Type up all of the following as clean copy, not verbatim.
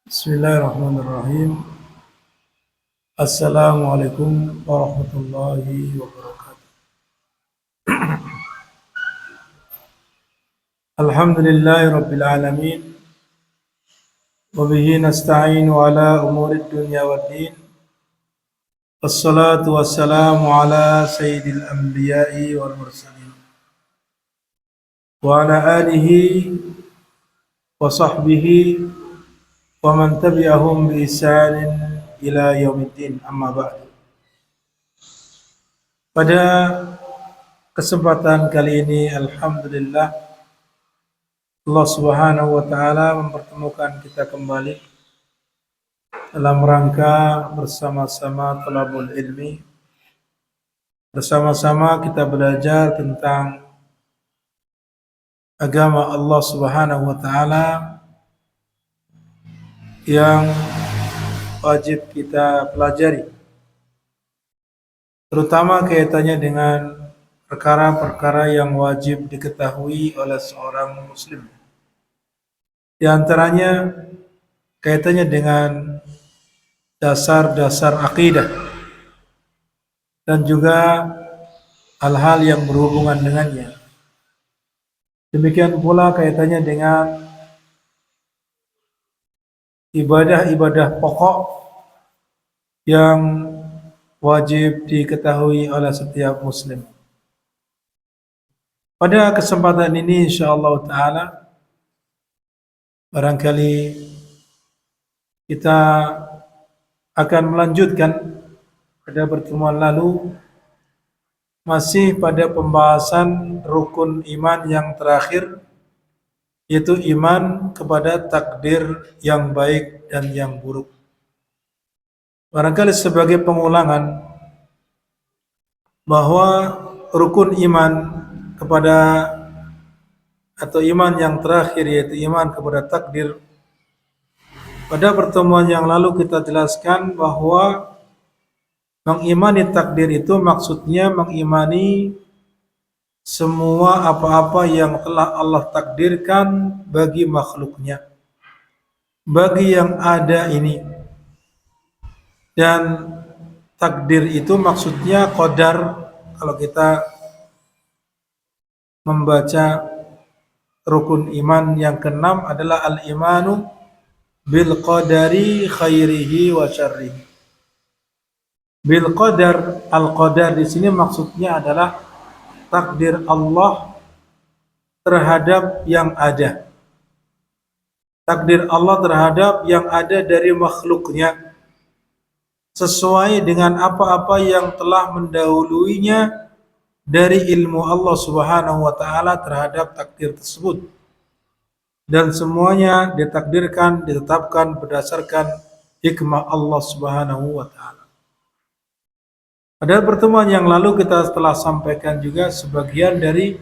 Bismillahirrahmanirrahim. Assalamualaikum warahmatullahi wabarakatuh. Alhamdulillahi rabbil alamin. Wa bihi nasta'inu ala umurid dunya waddin. Wassalatu wassalamu ala sayyidil anbiya'i wal mursalin. Wa ala alihi wa sahbihi wa man tabi'ahum bi ihsanin ila yaumiddin, amma ba'du. Pada kesempatan kali ini, alhamdulillah, Allah Subhanahu wa taala mempertemukan kita kembali dalam rangka bersama-sama thalabul ilmi. Bersama-sama kita belajar tentang agama Allah Subhanahu wa taala yang wajib kita pelajari, terutama kaitannya dengan perkara-perkara yang wajib diketahui oleh seorang muslim. Di antaranya kaitannya dengan dasar-dasar akidah dan juga hal-hal yang berhubungan dengannya. Demikian pula kaitannya dengan ibadah-ibadah pokok yang wajib diketahui oleh setiap muslim. Pada kesempatan ini insyaallah taala barangkali kita akan melanjutkan pada pertemuan lalu, masih pada pembahasan rukun iman yang terakhir, yaitu iman kepada takdir yang baik dan yang buruk. Barangkali sebagai pengulangan bahwa rukun iman kepada atau iman yang terakhir, yaitu iman kepada takdir, pada pertemuan yang lalu kita jelaskan bahwa mengimani takdir itu maksudnya mengimani semua apa-apa yang telah Allah takdirkan bagi makhluknya, bagi yang ada ini. Dan takdir itu maksudnya qadar. Kalau kita membaca rukun iman yang keenam adalah al-imanu bil qadari khairihi wa syarrihi. Bil qadar, al-qadar di sini maksudnya adalah takdir Allah terhadap yang ada. Takdir Allah terhadap yang ada dari makhluknya, sesuai dengan apa-apa yang telah mendahuluinya dari ilmu Allah Subhanahu wa taala terhadap takdir tersebut. Dan semuanya ditakdirkan, ditetapkan berdasarkan hikmah Allah Subhanahu wa taala. Pada pertemuan yang lalu kita telah sampaikan juga sebagian dari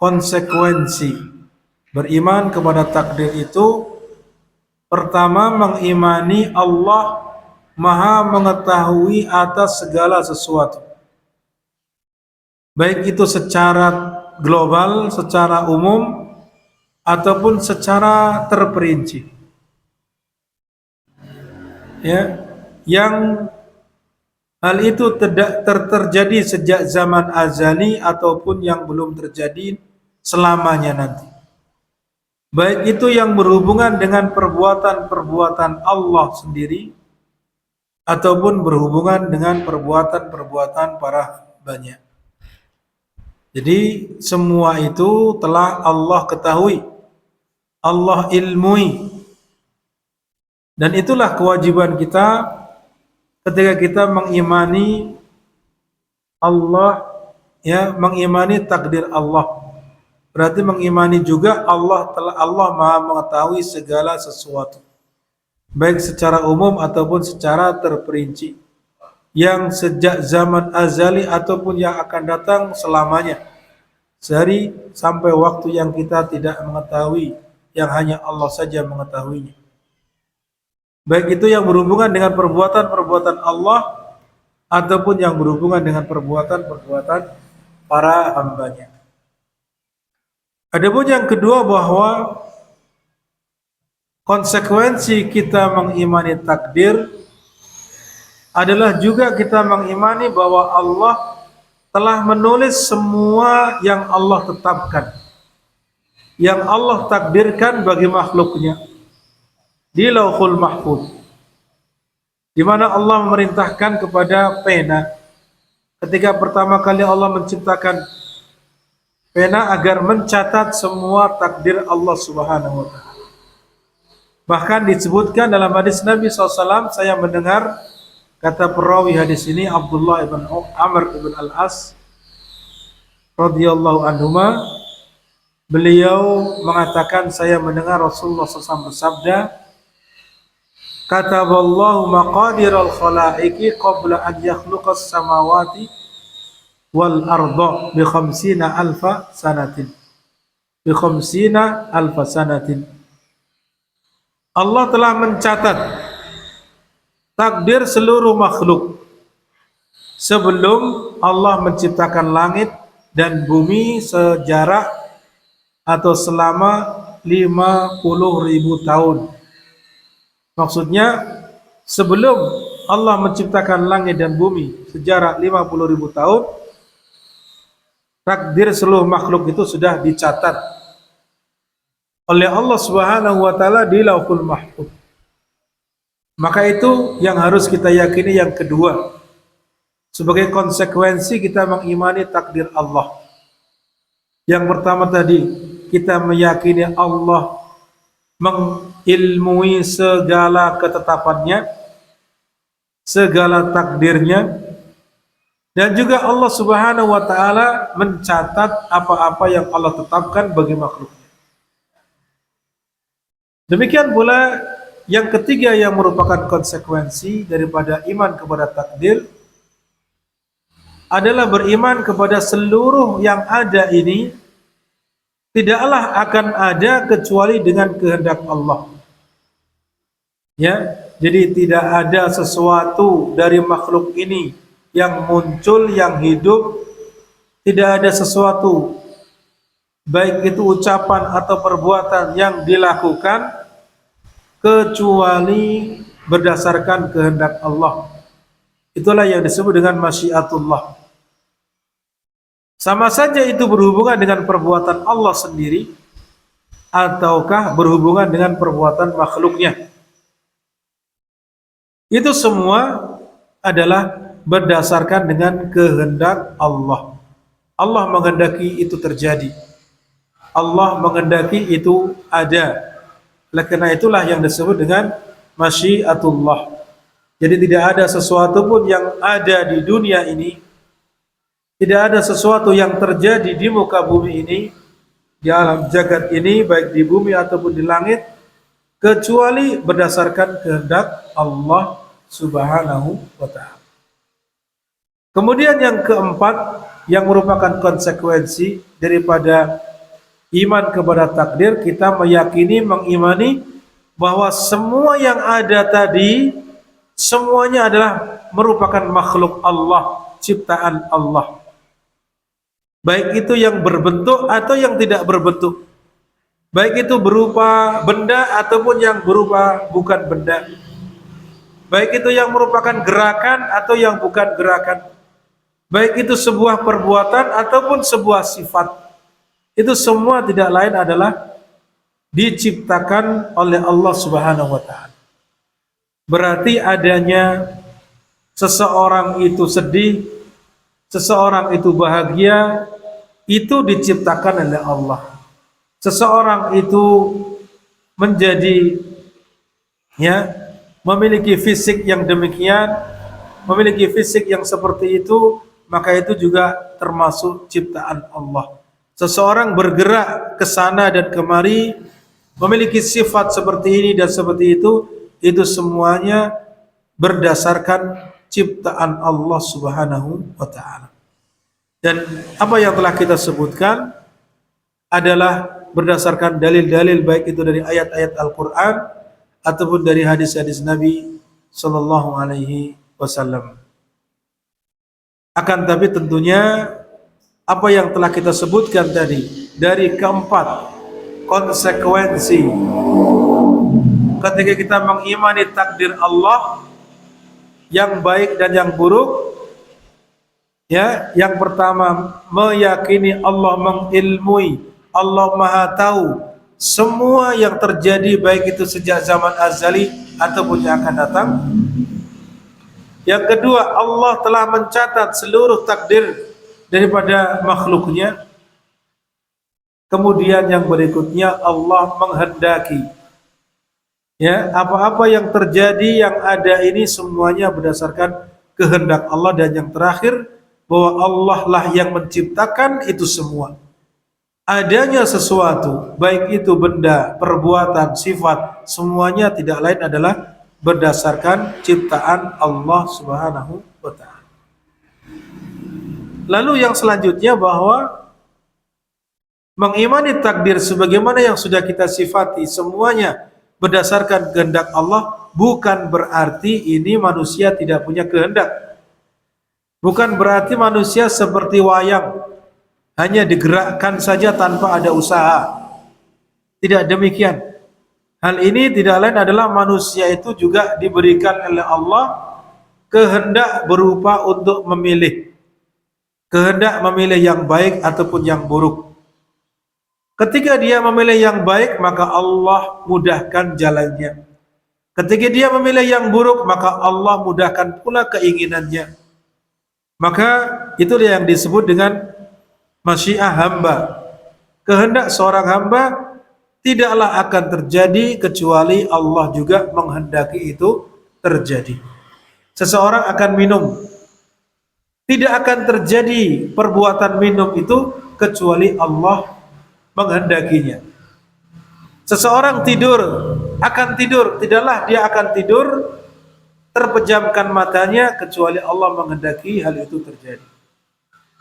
konsekuensi beriman kepada takdir itu. Pertama, mengimani Allah Maha mengetahui atas segala sesuatu, baik itu secara global, secara umum, ataupun secara terperinci. Ya, yang hal itu terjadi sejak zaman azali ataupun yang belum terjadi selamanya nanti. Baik itu yang berhubungan dengan perbuatan-perbuatan Allah sendiri ataupun berhubungan dengan perbuatan-perbuatan para hambanya. Jadi semua itu telah Allah ketahui, Allah ilmui. Dan itulah kewajiban kita ketika kita mengimani Allah, ya, mengimani takdir Allah. Berarti mengimani juga Allah Maha mengetahui segala sesuatu, baik secara umum ataupun secara terperinci, yang sejak zaman azali ataupun yang akan datang selamanya, sehari sampai waktu yang kita tidak mengetahui, yang hanya Allah saja mengetahuinya. Baik itu yang berhubungan dengan perbuatan-perbuatan Allah ataupun yang berhubungan dengan perbuatan-perbuatan para hambanya. Adapun yang kedua, bahwa konsekuensi kita mengimani takdir adalah juga kita mengimani bahwa Allah telah menulis semua yang Allah tetapkan, yang Allah takdirkan bagi makhluknya di Lauhul Mahfuz, di mana Allah memerintahkan kepada pena ketika pertama kali Allah menciptakan pena agar mencatat semua takdir Allah Subhanahu wa taala. Bahkan disebutkan dalam hadis Nabi SAW, saya mendengar kata perawi hadis ini Abdullah ibn Amr ibn Al-As radhiyallahu anhuma, beliau mengatakan saya mendengar Rasulullah SAW bersabda, kataballahu maqadiral khalaiqi qabla an yakhluqas samawati wal arda bi khamsina alfa sanatin, bi khamsina alfa sanatin. Allah telah mencatat takdir seluruh makhluk sebelum Allah menciptakan langit dan bumi sejarak atau selama 50.000 tahun. Maksudnya sebelum Allah menciptakan langit dan bumi sejarak 50.000 tahun, takdir seluruh makhluk itu sudah dicatat oleh Allah Subhanahu wa taala di Lauhul Mahfuz. Maka itu yang harus kita yakini yang kedua. Sebagai konsekuensi kita mengimani takdir Allah. Yang pertama tadi, kita meyakini Allah mengilmui segala ketetapannya, segala takdirnya, dan juga Allah Subhanahu wa taala mencatat apa-apa yang Allah tetapkan bagi makhluk. Demikian pula yang ketiga yang merupakan konsekuensi daripada iman kepada takdir adalah beriman kepada seluruh yang ada ini tidaklah akan ada kecuali dengan kehendak Allah. Ya, jadi tidak ada sesuatu dari makhluk ini yang muncul, yang hidup, tidak ada sesuatu baik itu ucapan atau perbuatan yang dilakukan kecuali berdasarkan kehendak Allah. Itulah yang disebut dengan masyiatullah. Sama saja itu berhubungan dengan perbuatan Allah sendiri ataukah berhubungan dengan perbuatan makhluknya. Itu semua adalah berdasarkan dengan kehendak Allah. Allah menghendaki itu terjadi. Allah menghendaki itu ada. Oleh karena itulah yang disebut dengan masyiatullah. Jadi tidak ada sesuatu pun yang ada di dunia ini, tidak ada sesuatu yang terjadi di muka bumi ini, di alam jagat ini, baik di bumi ataupun di langit, kecuali berdasarkan kehendak Allah Subhanahu wa ta'ala. Kemudian yang keempat, yang merupakan konsekuensi daripada iman kepada takdir, kita meyakini, mengimani bahwa semua yang ada tadi semuanya adalah merupakan makhluk Allah, ciptaan Allah. Baik itu yang berbentuk atau yang tidak berbentuk. Baik itu berupa benda ataupun yang berupa bukan benda. Baik itu yang merupakan gerakan atau yang bukan gerakan. Baik itu sebuah perbuatan ataupun sebuah sifat. Itu semua tidak lain adalah diciptakan oleh Allah Subhanahu wa ta'ala. Berarti adanya seseorang itu sedih, seseorang itu bahagia, itu diciptakan oleh Allah. Seseorang itu menjadi memiliki fisik yang demikian, memiliki fisik yang seperti itu, maka itu juga termasuk ciptaan Allah. Seseorang bergerak ke sana dan kemari, memiliki sifat seperti ini dan seperti itu semuanya berdasarkan ciptaan Allah Subhanahu wa ta'ala. Dan apa yang telah kita sebutkan adalah berdasarkan dalil-dalil, baik itu dari ayat-ayat Al-Quran ataupun dari hadis-hadis Nabi Sallallahu Alaihi Wasallam. Akan tapi tentunya apa yang telah kita sebutkan tadi dari keempat konsekuensi ketika kita mengimani takdir Allah yang baik dan yang buruk, ya, yang pertama meyakini Allah mengilmui, Allah Maha tahu semua yang terjadi baik itu sejak zaman azali ataupun yang akan datang. Yang kedua, Allah telah mencatat seluruh takdir daripada makhluknya. Kemudian yang berikutnya, Allah menghendaki, ya, apa-apa yang terjadi yang ada ini semuanya berdasarkan kehendak Allah. Dan yang terakhir, bahwa Allah lah yang menciptakan itu semua. Adanya sesuatu, baik itu benda, perbuatan, sifat, semuanya tidak lain adalah berdasarkan ciptaan Allah Subhanahu wa ta'ala. Lalu yang selanjutnya, bahwa mengimani takdir sebagaimana yang sudah kita sifati semuanya berdasarkan kehendak Allah, bukan berarti ini manusia tidak punya kehendak. Bukan berarti manusia seperti wayang, hanya digerakkan saja tanpa ada usaha. Tidak demikian. Hal ini tidak lain adalah manusia itu juga diberikan oleh Allah kehendak berupa untuk memilih. Kehendak memilih yang baik ataupun yang buruk. Ketika dia memilih yang baik, maka Allah mudahkan jalannya. Ketika dia memilih yang buruk, maka Allah mudahkan pula keinginannya. Maka itulah yang disebut dengan masyiah hamba. Kehendak seorang hamba tidaklah akan terjadi kecuali Allah juga menghendaki itu terjadi. Seseorang akan minum, tidak akan terjadi perbuatan minum itu kecuali Allah menghendakinya. Seseorang tidur, akan tidur, tidaklah dia akan tidur terpejamkan matanya kecuali Allah menghendaki hal itu terjadi.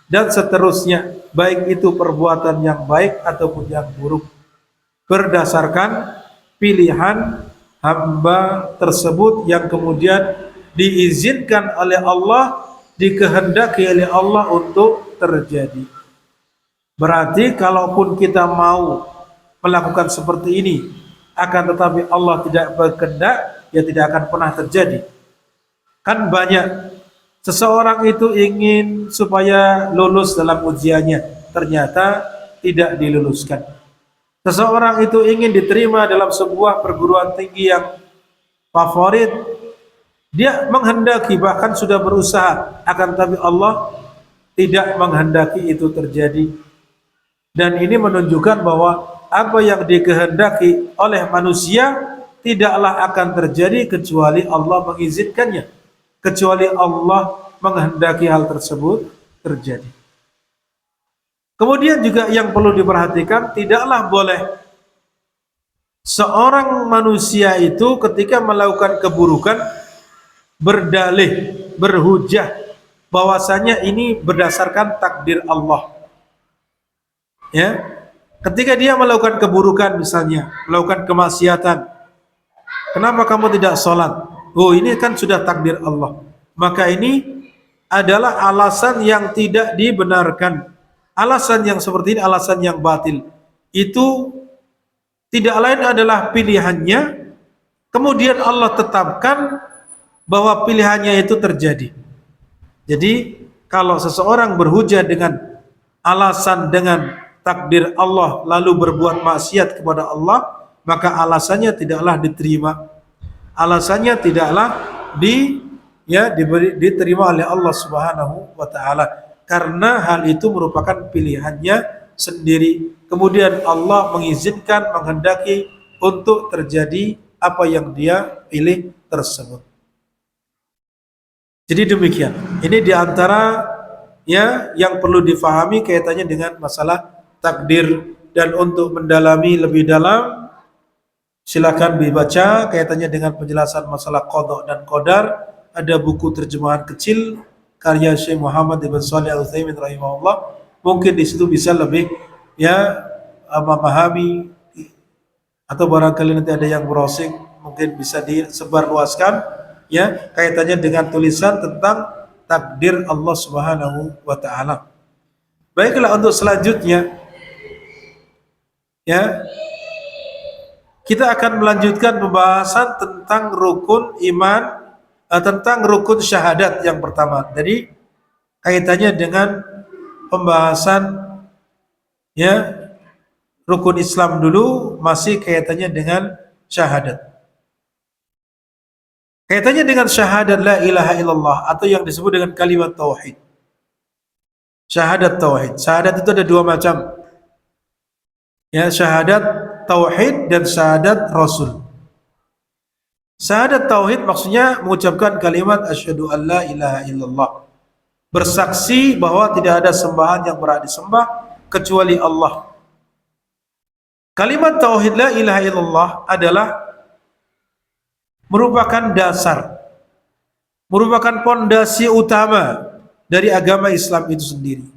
Dan seterusnya, baik itu perbuatan yang baik ataupun yang buruk, berdasarkan pilihan hamba tersebut yang kemudian diizinkan oleh Allah, dikehendaki oleh Allah untuk terjadi. Berarti kalaupun kita mau melakukan seperti ini, akan tetapi Allah tidak berkehendak, ya tidak akan pernah terjadi. Kan banyak seseorang itu ingin supaya lulus dalam ujiannya, ternyata tidak diluluskan. Seseorang itu ingin diterima dalam sebuah perguruan tinggi yang favorit, dia menghendaki, bahkan sudah berusaha, akan tetapi Allah tidak menghendaki itu terjadi. Dan ini menunjukkan bahwa apa yang dikehendaki oleh manusia tidaklah akan terjadi kecuali Allah mengizinkannya, kecuali Allah menghendaki hal tersebut terjadi. Kemudian juga yang perlu diperhatikan, tidaklah boleh seorang manusia itu ketika melakukan keburukan berdalih, berhujah bahwasanya ini berdasarkan takdir Allah. Ya, ketika dia melakukan keburukan, misalnya melakukan kemaksiatan, kenapa kamu tidak sholat? Oh, ini kan sudah takdir Allah. Maka ini adalah alasan yang tidak dibenarkan. Alasan yang seperti ini alasan yang batil. Itu tidak lain adalah pilihannya, kemudian Allah tetapkan bahwa pilihannya itu terjadi. Jadi kalau seseorang berhujah dengan alasan dengan takdir Allah lalu berbuat maksiat kepada Allah, maka alasannya tidaklah diterima. Alasannya tidaklah diterima oleh Allah Subhanahu wa taala, karena hal itu merupakan pilihannya sendiri. Kemudian Allah mengizinkan, menghendaki untuk terjadi apa yang dia pilih tersebut. Jadi demikian. Ini diantara yang perlu difahami kaitannya dengan masalah takdir. Dan untuk mendalami lebih dalam, silakan dibaca kaitannya dengan penjelasan masalah qada dan qadar. Ada buku terjemahan kecil karya Syekh Muhammad ibn Shalih Al-Utsaimin rahimahullah. Mungkin di situ bisa lebih memahami, atau barangkali nanti ada yang browsing, mungkin bisa disebarluaskan kaitannya dengan tulisan tentang takdir Allah Subhanahu wa taala. Baiklah, untuk selanjutnya kita akan melanjutkan pembahasan tentang rukun iman, tentang rukun syahadat yang pertama. Jadi kaitannya dengan pembahasan ya rukun Islam dulu, masih kaitannya dengan syahadat. Kaitannya dengan syahadat la ilaha illallah atau yang disebut dengan kalimat tauhid. Syahadat tauhid. Syahadat itu ada dua macam. Ya, syahadat tauhid dan syahadat rasul. Syahadat tauhid maksudnya mengucapkan kalimat asyhadu an la ilaha illallah. Bersaksi bahwa tidak ada sembahan yang berhak disembah kecuali Allah. Kalimat tauhid la ilaha illallah adalah merupakan dasar, merupakan pondasi utama dari agama Islam itu sendiri.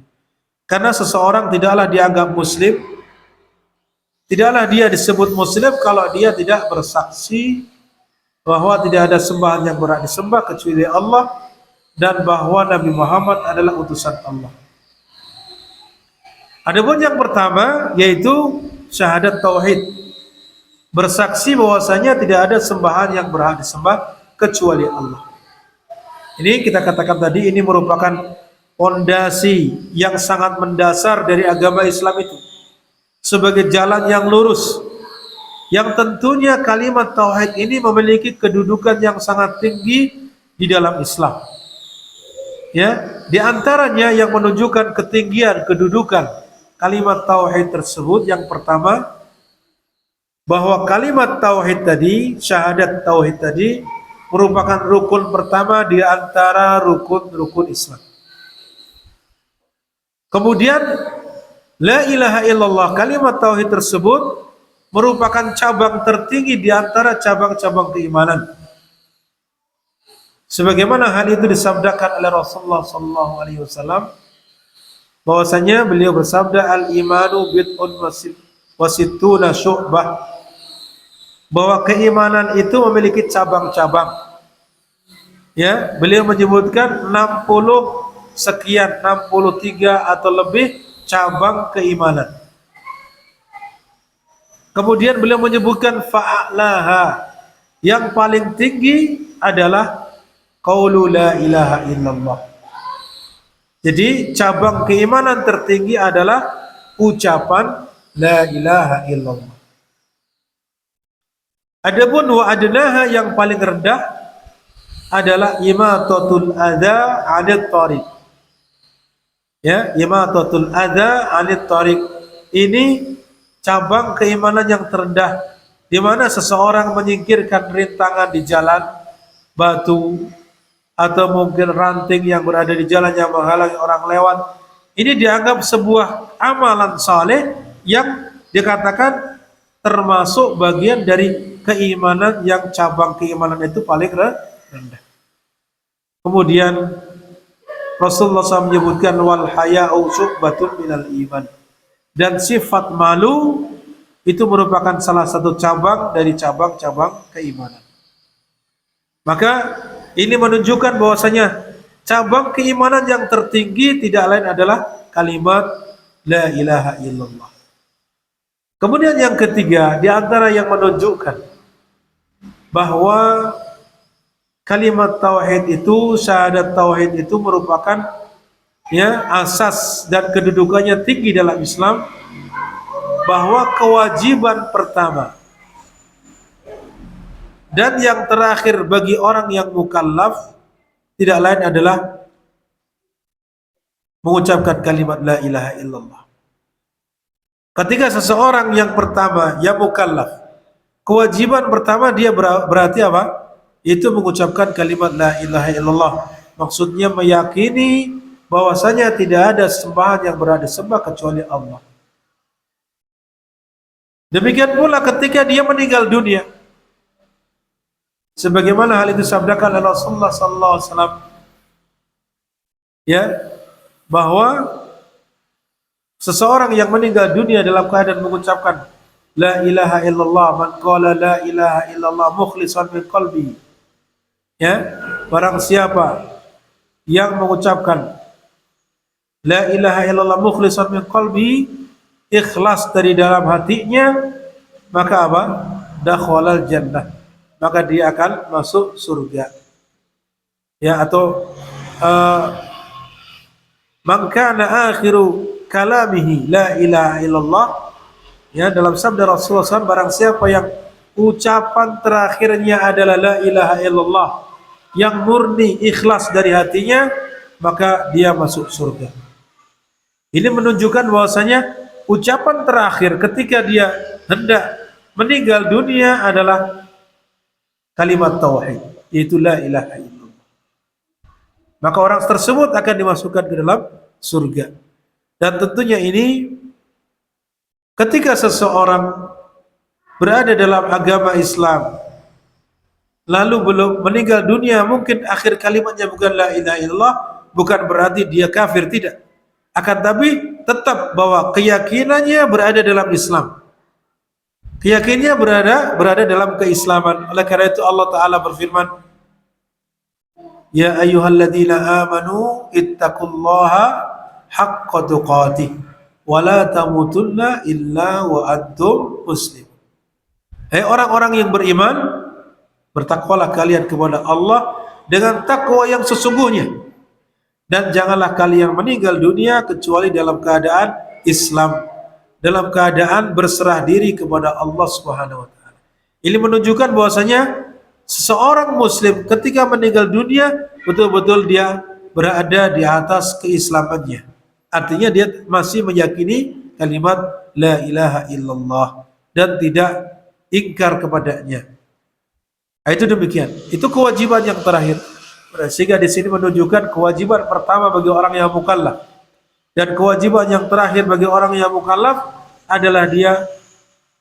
Karena seseorang tidaklah dianggap muslim, tidaklah dia disebut muslim kalau dia tidak bersaksi bahwa tidak ada sembahan yang berhak disembah kecuali Allah dan bahwa Nabi Muhammad adalah utusan Allah. Adapun yang pertama yaitu syahadat tauhid. Bersaksi bahwasanya tidak ada sembahan yang berhak disembah kecuali Allah. Ini kita katakan tadi, ini merupakan pondasi yang sangat mendasar dari agama Islam itu, sebagai jalan yang lurus, yang tentunya kalimat tauhid ini memiliki kedudukan yang sangat tinggi di dalam Islam. Ya, di antaranya yang menunjukkan ketinggian kedudukan kalimat tauhid tersebut, yang pertama bahwa kalimat tauhid tadi, syahadat tauhid tadi merupakan rukun pertama di antara rukun-rukun Islam. Kemudian la ilaha illallah, kalimat tauhid tersebut merupakan cabang tertinggi di antara cabang-cabang keimanan. Sebagaimana hal itu disabdakan oleh Rasulullah sallallahu alaihi wasallam, bahwasanya beliau bersabda al-imanu bid'un wa sittuna syu'bah, bahwa keimanan itu memiliki cabang-cabang. Ya, beliau menyebutkan 60 sekian, 63 atau lebih cabang keimanan. Kemudian beliau menyebutkan fa'alaha, yang paling tinggi adalah qaulu la ilaha illallah. Jadi cabang keimanan tertinggi adalah ucapan la ilaha illallah. Adapun wa adnaha, yang paling rendah adalah imatatul adza 'anil thariq. Ya, imatatul adza 'anil thariq. Ini cabang keimanan yang terendah, di mana seseorang menyingkirkan rintangan di jalan, batu atau mungkin ranting yang berada di jalan yang menghalangi orang lewat. Ini dianggap sebuah amalan saleh yang dikatakan termasuk bagian dari keimanan yang cabang keimanan itu paling rendah. Kemudian Rasulullah SAW menyebutkan wal haya'u syu'batun minal iman, dan sifat malu itu merupakan salah satu cabang dari cabang-cabang keimanan. Maka ini menunjukkan bahwasanya cabang keimanan yang tertinggi tidak lain adalah kalimat la ilaha illallah. Kemudian yang ketiga, di antara yang menunjukkan bahwa kalimat tauhid itu, syahadat tauhid itu merupakan ya asas dan kedudukannya tinggi dalam Islam, bahwa kewajiban pertama dan yang terakhir bagi orang yang mukallaf tidak lain adalah mengucapkan kalimat la ilaha illallah. Ketika seseorang yang pertama yang mukallaf, kewajiban pertama dia berarti apa? Itu mengucapkan kalimat la ilaha illallah. Maksudnya meyakini bahwasanya tidak ada sembahan yang berhak disembah kecuali Allah. Demikian pula ketika dia meninggal dunia, sebagaimana hal itu sabdakan oleh Rasulullah sallallahu alaihi wasallam, ya, bahwa seseorang yang meninggal dunia dalam keadaan mengucapkan la ilaha illallah, man qala la ilaha illallah mukhlishan min qalbi, ya, barang siapa yang mengucapkan la ilaha illallah mukhlishan min qalbi, ikhlas dari dalam hatinya, maka apa? dakhalal jannah, maka dia akan masuk surga. Ya, atau man kana akhiru kalamihi la ilaha illallah, ya, dalam sabda Rasulullah SAW, barang siapa yang ucapan terakhirnya adalah la ilaha illallah, yang murni ikhlas dari hatinya, maka dia masuk surga. Ini menunjukkan bahwasanya ucapan terakhir ketika dia hendak meninggal dunia adalah kalimat tauhid, yaitu la ilaha illallah. Maka orang tersebut akan dimasukkan ke dalam surga. Dan tentunya ini ketika seseorang berada dalam agama Islam lalu belum meninggal dunia, mungkin akhir kalimatnya bukan la ilaha illallah, bukan berarti dia kafir, tidak. Akan tapi tetap bahwa keyakinannya berada dalam Islam. Keyakinannya berada dalam keislaman. Oleh karena itu Allah Ta'ala berfirman, ya ayyuhalladzina amanu ittaqullaha haqqa tuqatih wa la tamutunna illa wa antum muslim. Hai orang-orang yang beriman, bertakwalah kalian kepada Allah dengan takwa yang sesungguhnya, dan janganlah kalian meninggal dunia kecuali dalam keadaan Islam, dalam keadaan berserah diri kepada Allah Subhanahu wa taala. Ini menunjukkan bahwasanya seseorang muslim ketika meninggal dunia betul-betul dia berada di atas keislamannya. Artinya dia masih meyakini kalimat la ilaha illallah dan tidak ingkar kepadanya. Itu demikian. Itu kewajiban yang terakhir. Sehingga di sini menunjukkan kewajiban pertama bagi orang yang mukallaf, dan kewajiban yang terakhir bagi orang yang mukallaf adalah dia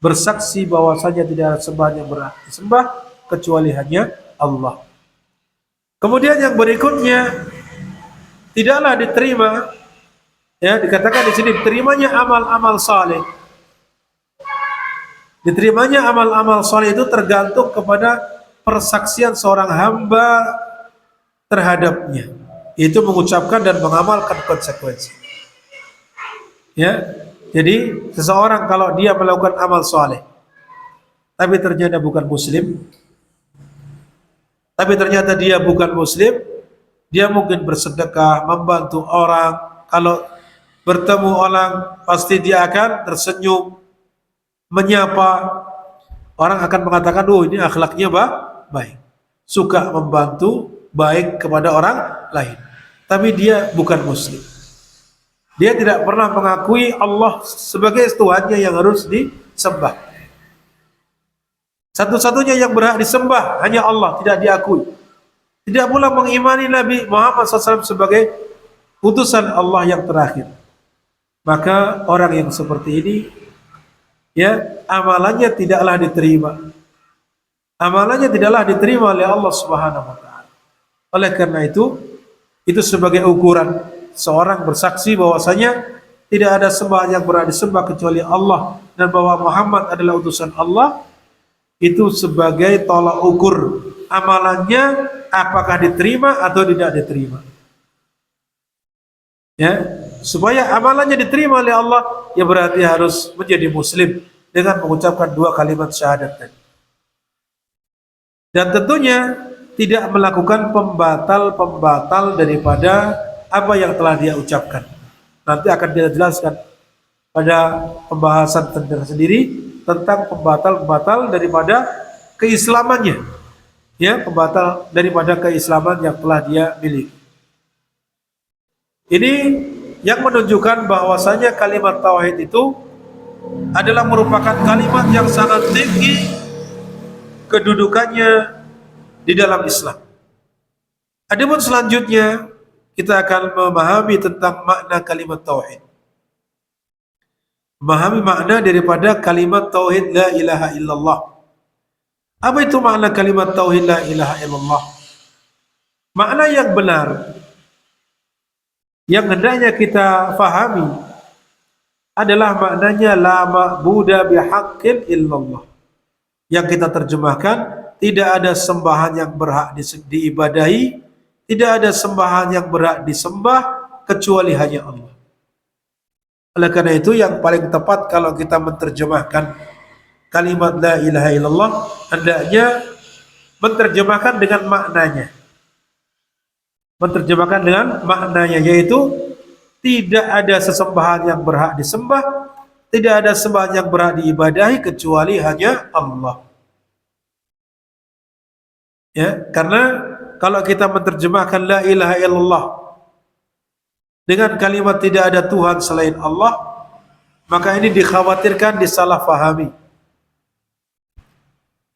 bersaksi bahwasanya tidak ada sembahan yang berhak disembah kecuali hanya Allah. Kemudian yang berikutnya, tidaklah diterima, ya, dikatakan di sini diterimanya amal-amal saleh. Diterimanya amal-amal saleh itu tergantung kepada persaksian seorang hamba terhadapnya, itu mengucapkan dan mengamalkan konsekuensi. Ya, jadi seseorang kalau dia melakukan amal saleh, tapi ternyata bukan muslim, dia mungkin bersedekah, membantu orang. Kalau bertemu orang, pasti dia akan tersenyum, menyapa. Orang akan mengatakan, oh ini akhlaknya baik, suka membantu, baik kepada orang lain. Tapi dia bukan muslim. Dia tidak pernah mengakui Allah sebagai Tuhannya yang harus disembah. Satu-satunya yang berhak disembah hanya Allah, tidak diakui. Tidak pula mengimani Nabi Muhammad SAW sebagai utusan Allah yang terakhir. Maka orang yang seperti ini, ya, amalannya tidaklah diterima. Amalannya tidaklah diterima oleh Allah Subhanahu wa taala. Oleh karena itu sebagai ukuran seorang bersaksi bahwasanya tidak ada sembahan yang berhak disembah kecuali Allah dan bahwa Muhammad adalah utusan Allah, itu sebagai tolak ukur amalannya apakah diterima atau tidak diterima. Ya, supaya amalannya diterima oleh Allah, ya berarti harus menjadi muslim dengan mengucapkan dua kalimat syahadat tadi. Dan tentunya tidak melakukan pembatal daripada apa yang telah dia ucapkan. Nanti akan kita jelaskan pada pembahasan sendiri tentang pembatal daripada keislamannya. Ya, pembatal daripada keislaman yang telah dia miliki. Ini yang menunjukkan bahwasanya kalimat tauhid itu adalah merupakan kalimat yang sangat tinggi kedudukannya di dalam Islam. Adapun selanjutnya kita akan memahami tentang makna kalimat tauhid. Memahami makna daripada kalimat tauhid la ilaha illallah. Apa itu makna kalimat tauhid la ilaha illallah? Makna yang benar yang hendaknya kita fahami adalah maknanya la ma'buda bihaqqin illallah. Yang kita terjemahkan, tidak ada sembahan yang berhak diibadahi, tidak ada sembahan yang berhak disembah kecuali hanya Allah. Oleh karena itu yang paling tepat kalau kita menerjemahkan kalimat la ilaha illallah hendaknya menerjemahkan dengan maknanya. Menerjemahkan dengan maknanya, yaitu tidak ada sesembahan yang berhak disembah, tidak ada sembahan yang berhak diibadahi kecuali hanya Allah. Ya, karena kalau kita menerjemahkan la ilaha illallah dengan kalimat tidak ada Tuhan selain Allah, maka ini dikhawatirkan disalahfahami.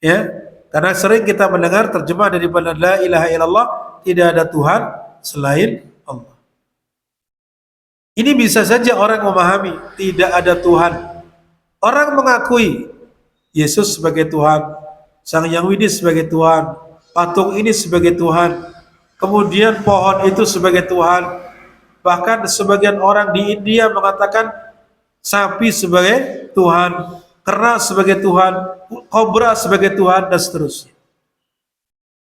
Ya, karena sering kita mendengar terjemah daripada la ilaha illallah, tidak ada Tuhan selain Allah. Ini bisa saja orang memahami tidak ada Tuhan. Orang mengakui Yesus sebagai Tuhan, Sang Hyang Widi sebagai Tuhan, patung ini sebagai Tuhan, kemudian pohon itu sebagai Tuhan. Bahkan sebagian orang di India mengatakan sapi sebagai Tuhan, kera sebagai Tuhan, kobra sebagai Tuhan, dan seterusnya.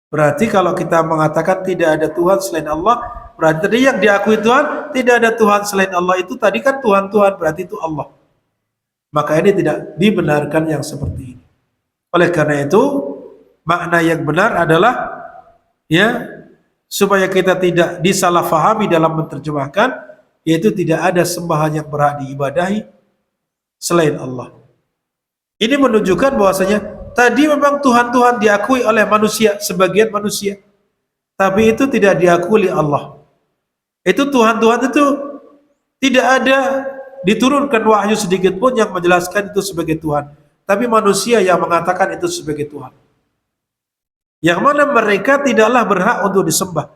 Berarti kalau kita mengatakan tidak ada Tuhan selain Allah, berarti tadi yang diakui Tuhan, tidak ada Tuhan selain Allah itu tadi kan Tuhan-Tuhan, berarti itu Allah. Maka ini tidak dibenarkan yang seperti ini. Oleh karena itu, makna yang benar adalah ya, supaya kita tidak disalahfahami dalam menerjemahkan, yaitu tidak ada sembahan yang berhak diibadahi selain Allah. Ini menunjukkan bahwasanya tadi memang Tuhan-Tuhan diakui oleh manusia, sebagian manusia, tapi itu tidak diakui oleh Allah. Itu Tuhan-Tuhan itu tidak ada diturunkan wahyu sedikit pun yang menjelaskan itu sebagai Tuhan, tapi manusia yang mengatakan itu sebagai Tuhan, yang mana mereka tidaklah berhak untuk disembah.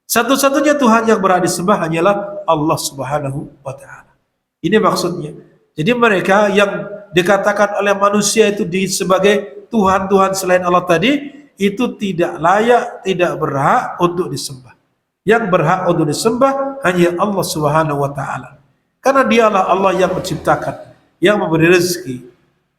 Satu-satunya Tuhan yang berhak disembah hanyalah Allah Subhanahu wa ta'ala. Ini maksudnya. Jadi mereka yang dikatakan oleh manusia itu sebagai Tuhan-Tuhan selain Allah tadi, itu tidak layak, tidak berhak untuk disembah. Yang berhak untuk disembah hanya Allah Subhanahu wa ta'ala. Karena dialah Allah yang menciptakan, yang memberi rezeki,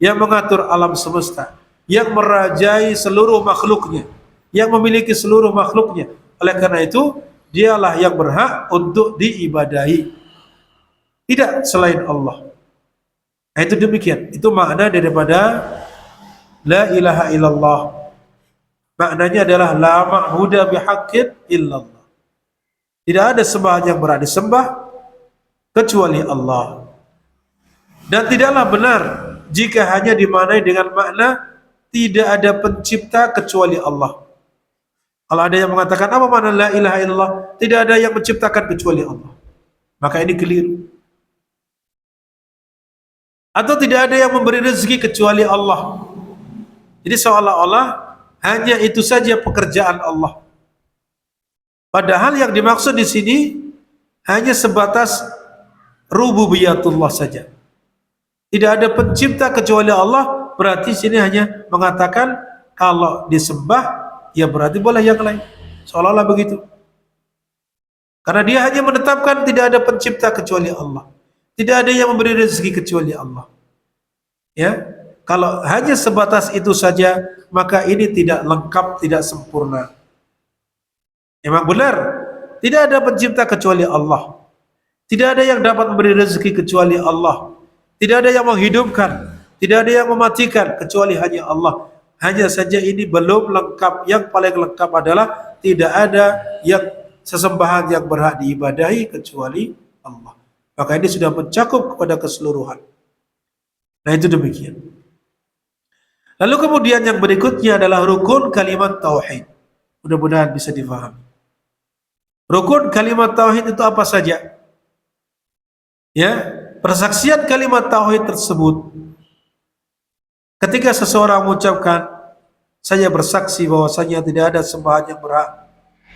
yang mengatur alam semesta, yang merajai seluruh makhluknya, yang memiliki seluruh makhluknya. Oleh karena itu, dialah yang berhak untuk diibadahi, tidak selain Allah. Nah, itu demikian. Itu makna daripada la ilaha illallah. Maknanya adalah la ma'budu bihaqqin illallah. Tidak ada sembahan yang berhak disembah kecuali Allah. Dan tidaklah benar jika hanya dimaknai dengan makna tidak ada pencipta kecuali Allah. Kalau ada yang mengatakan apa makna la ilaha illallah, tidak ada yang menciptakan kecuali Allah, maka ini keliru. Atau tidak ada yang memberi rezeki kecuali Allah. Jadi seolah-olah hanya itu saja pekerjaan Allah. Padahal yang dimaksud di sini hanya sebatas rububiyatullah saja. Tidak ada pencipta kecuali Allah, berarti sini hanya mengatakan kalau disembah ya berarti boleh yang lain. Seolah-olah begitu. Karena dia hanya menetapkan tidak ada pencipta kecuali Allah. Tidak ada yang memberi rezeki kecuali Allah. Ya, kalau hanya sebatas itu saja, maka ini tidak lengkap, tidak sempurna. Memang benar, tidak ada pencipta kecuali Allah. Tidak ada yang dapat memberi rezeki kecuali Allah. Tidak ada yang menghidupkan, tidak ada yang mematikan kecuali hanya Allah. Hanya saja ini belum lengkap. Yang paling lengkap adalah tidak ada yang sesembahan yang berhak diibadahi kecuali Allah. Maka ini sudah mencakup kepada keseluruhan. Nah, itu demikian. Lalu kemudian yang berikutnya adalah rukun kalimat tauhid. Mudah-mudahan bisa difahami. Rukun kalimat tauhid itu apa saja? Ya, persaksian kalimat tauhid tersebut ketika seseorang mengucapkan saya bersaksi bahwasanya tidak ada sembahan yang berhak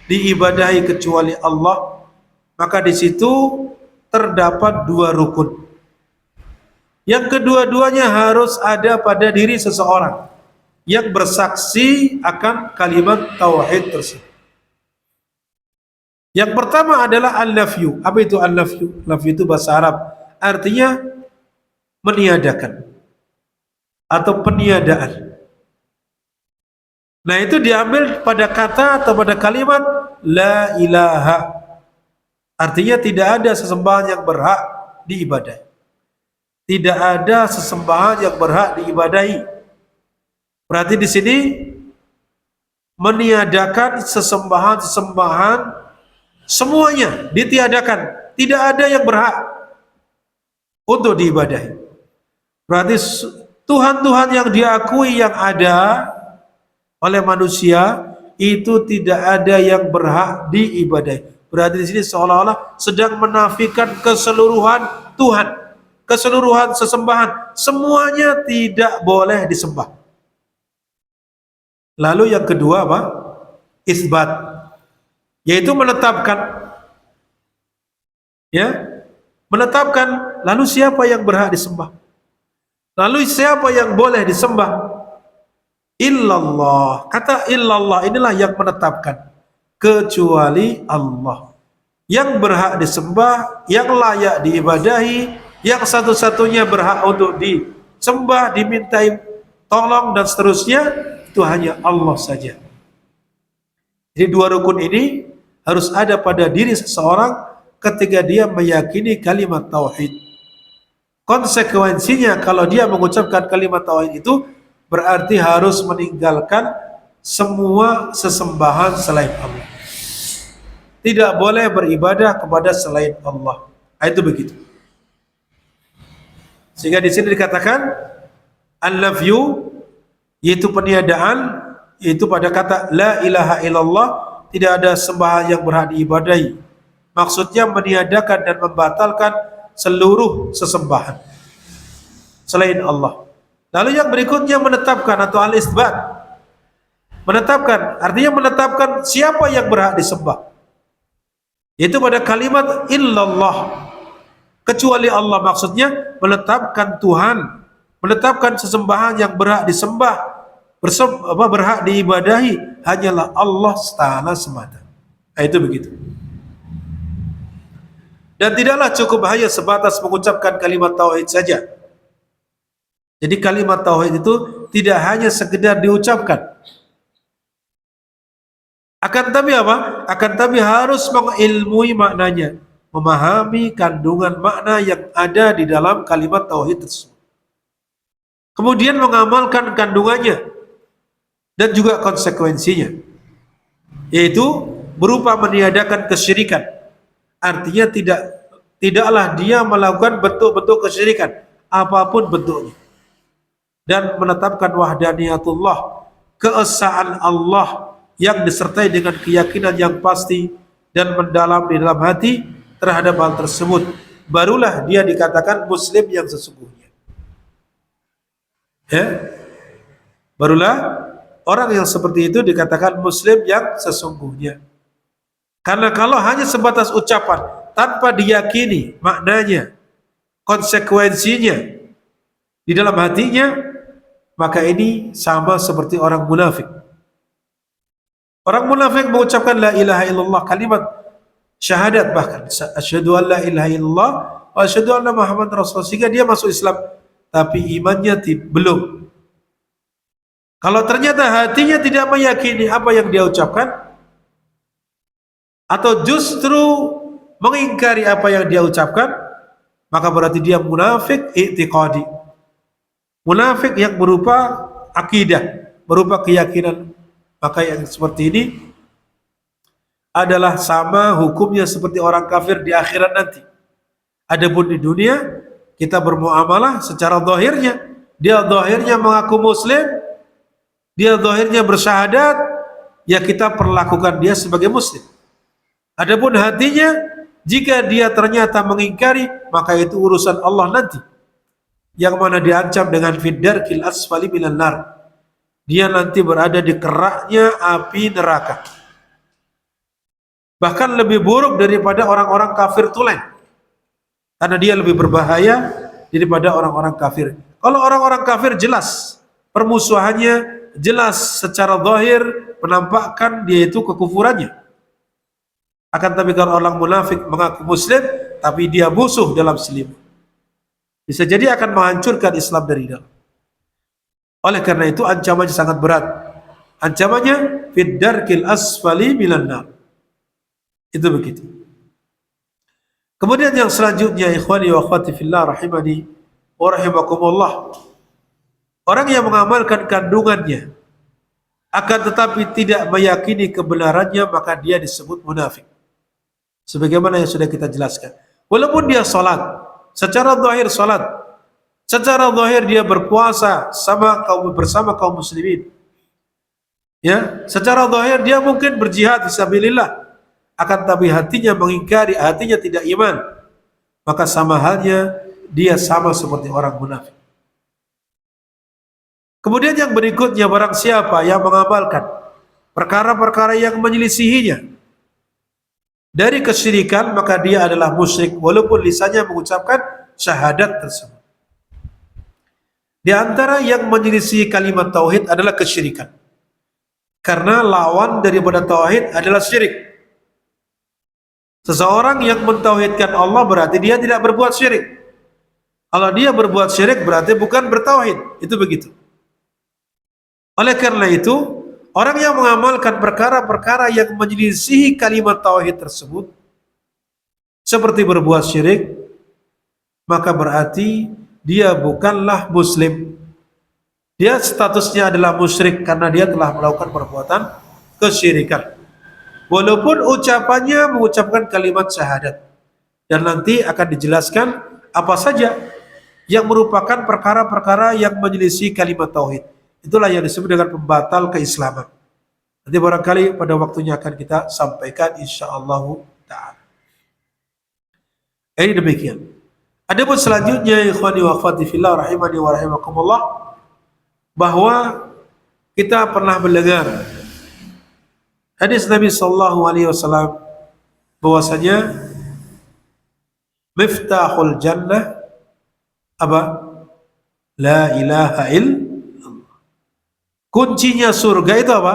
diibadahi kecuali Allah, maka di situ terdapat dua rukun. Yang kedua-duanya harus ada pada diri seseorang yang bersaksi akan kalimat tauhid tersebut. Yang pertama adalah al-nafyu. Apa itu al-nafyu? Nafyu itu bahasa Arab, artinya meniadakan atau peniadaan. Nah, itu diambil pada kata atau pada kalimat la ilaha. Artinya tidak ada sesembahan yang berhak diibadahi. Tidak ada sesembahan yang berhak diibadahi Berarti di sini meniadakan sesembahan-sesembahan, semuanya ditiadakan. Tidak ada yang berhak untuk diibadahi. Berarti Tuhan-Tuhan yang diakui yang ada oleh manusia itu tidak ada yang berhak diibadahi. Berarti di sini seolah-olah sedang menafikan keseluruhan Tuhan, keseluruhan sesembahan, semuanya tidak boleh disembah. Lalu yang kedua apa? Isbat, yaitu menetapkan, ya, menetapkan. Lalu siapa yang berhak disembah? Lalu siapa yang boleh disembah? Illallah. Kata illallah inilah yang menetapkan, kecuali Allah. Yang berhak disembah, yang layak diibadahi, yang satu-satunya berhak untuk disembah, dimintai tolong dan seterusnya, itu hanya Allah saja. Jadi dua rukun ini harus ada pada diri seseorang ketika dia meyakini kalimat tauhid. Konsekuensinya kalau dia mengucapkan kalimat tauhid itu berarti harus meninggalkan semua sesembahan selain Allah. Tidak boleh beribadah kepada selain Allah. Itu begitu. Sehingga di sini dikatakan al-nafyu, yaitu peniadaan, yaitu pada kata la ilaha illallah, tidak ada sembahan yang berhak diibadahi. Maksudnya meniadakan dan membatalkan seluruh sesembahan selain Allah. Lalu yang berikutnya menetapkan atau al-isbat. Menetapkan artinya menetapkan siapa yang berhak disembah. Yaitu pada kalimat illallah, kecuali Allah. Maksudnya menetapkan Tuhan, menetapkan sesembahan yang berhak disembah, berhak diibadahi hanyalah Allah Ta'ala semata. Itu begitu. Dan tidaklah cukup hanya sebatas mengucapkan kalimat tauhid saja. Jadi kalimat tauhid itu tidak hanya sekedar diucapkan. Akan tapi apa? Akan tapi harus mengilmui maknanya, memahami kandungan makna yang ada di dalam kalimat tauhid tersebut. Kemudian mengamalkan kandungannya dan juga konsekuensinya, yaitu berupa meniadakan kesyirikan. Artinya tidaklah dia melakukan bentuk-bentuk kesyirikan apapun bentuknya, dan menetapkan wahdaniyatullah, keesaan Allah yang disertai dengan keyakinan yang pasti dan mendalam di dalam hati terhadap hal tersebut. Barulah dia dikatakan muslim yang sesungguhnya. Ya? Barulah orang yang seperti itu dikatakan muslim yang sesungguhnya. Karena kalau hanya sebatas ucapan tanpa diyakini maknanya, konsekuensinya di dalam hatinya, maka ini sama seperti orang munafik. Orang munafik mengucapkan la ilaha illallah, kalimat syahadat, bahkan asyhadu an la ilaha illallah wa asyhadu anna Muhammad Rasulullah, sehingga dia masuk Islam, tapi imannya belum. Kalau ternyata hatinya tidak meyakini apa yang dia ucapkan, atau justru mengingkari apa yang dia ucapkan, maka berarti dia munafik i'tiqadi. Munafik yang berupa akidah, berupa keyakinan. Maka yang seperti ini adalah sama hukumnya seperti orang kafir di akhirat nanti. Adapun di dunia kita bermuamalah secara zahirnya, dia zahirnya mengaku muslim, dia zahirnya bersyahadat, ya kita perlakukan dia sebagai muslim. Adapun hatinya, jika dia ternyata mengingkari, maka itu urusan Allah nanti, yang mana diancam dengan fiddarkil asfali minan nar. Dia nanti berada di keraknya api neraka. Bahkan lebih buruk daripada orang-orang kafir tulen, karena dia lebih berbahaya daripada orang-orang kafir. Kalau orang-orang kafir jelas permusuhannya, jelas secara zahir menampakkan dia itu kekufurannya. Akan tapi kalau orang munafik mengaku muslim tapi dia musuh dalam selimut, bisa jadi akan menghancurkan Islam dari dalam. Oleh karena itu ancamannya sangat berat. Ancamannya fid darkil asfali minan nar. Itu begitu. Kemudian yang selanjutnya, ikhwani wa akhwati fillah rahimani wa rahimakumullah, Orang yang mengamalkan kandungannya akan tetapi tidak meyakini kebenarannya, maka dia disebut munafik. Sebagaimana yang sudah kita jelaskan. Walaupun dia salat, secara zahir salat, secara zahir dia berpuasa bersama kaum muslimin. Ya, secara zahir dia mungkin berjihad fisabilillah, akan tapi hatinya mengingkari, hatinya tidak iman, maka sama halnya dia sama seperti orang munafik. Kemudian yang berikutnya, barang siapa yang mengamalkan perkara-perkara yang menyelisihinya dari kesyirikan, maka dia adalah musyrik walaupun lisannya mengucapkan syahadat tersebut. Di antara yang menyelisihi kalimat tauhid adalah kesyirikan. Karena lawan daripada tauhid adalah syirik. Seseorang yang mentauhidkan Allah berarti dia tidak berbuat syirik. Kalau dia berbuat syirik berarti bukan bertauhid. Itu begitu. Oleh karena itu, orang yang mengamalkan perkara-perkara yang menyelisihi kalimat tauhid tersebut seperti berbuat syirik, maka berarti dia bukanlah muslim. Dia statusnya adalah musyrik karena dia telah melakukan perbuatan kesyirikan. Walaupun ucapannya mengucapkan kalimat syahadat. Dan nanti akan dijelaskan apa saja yang merupakan perkara-perkara yang menyelisih kalimat tauhid. Itulah yang disebut dengan pembatal keislaman. Nanti barangkali pada waktunya akan kita sampaikan insyaallah ta'ala. Ini demikian. Adapun selanjutnya, ikhwani wa akhwati fillah rahimani wa rahimakumullah, bahwa kita pernah mendengar hadis Nabi sallallahu alaihi wasallam bahwasanya miftahul jannah apa? La ilaha illallah. Kuncinya surga itu apa?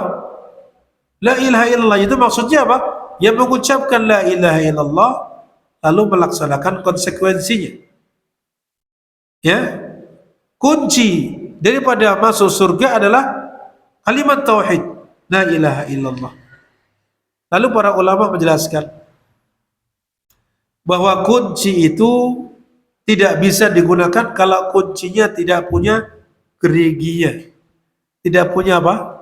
La ilaha illallah. Itu maksudnya apa? Yang mengucapkan la ilaha illallah lalu melaksanakan konsekuensinya. Ya. Kunci daripada masuk surga adalah kalimat tauhid, la ilaha illallah. Lalu para ulama menjelaskan bahwa kunci itu tidak bisa digunakan kalau kuncinya tidak punya geriginya. Tidak punya apa?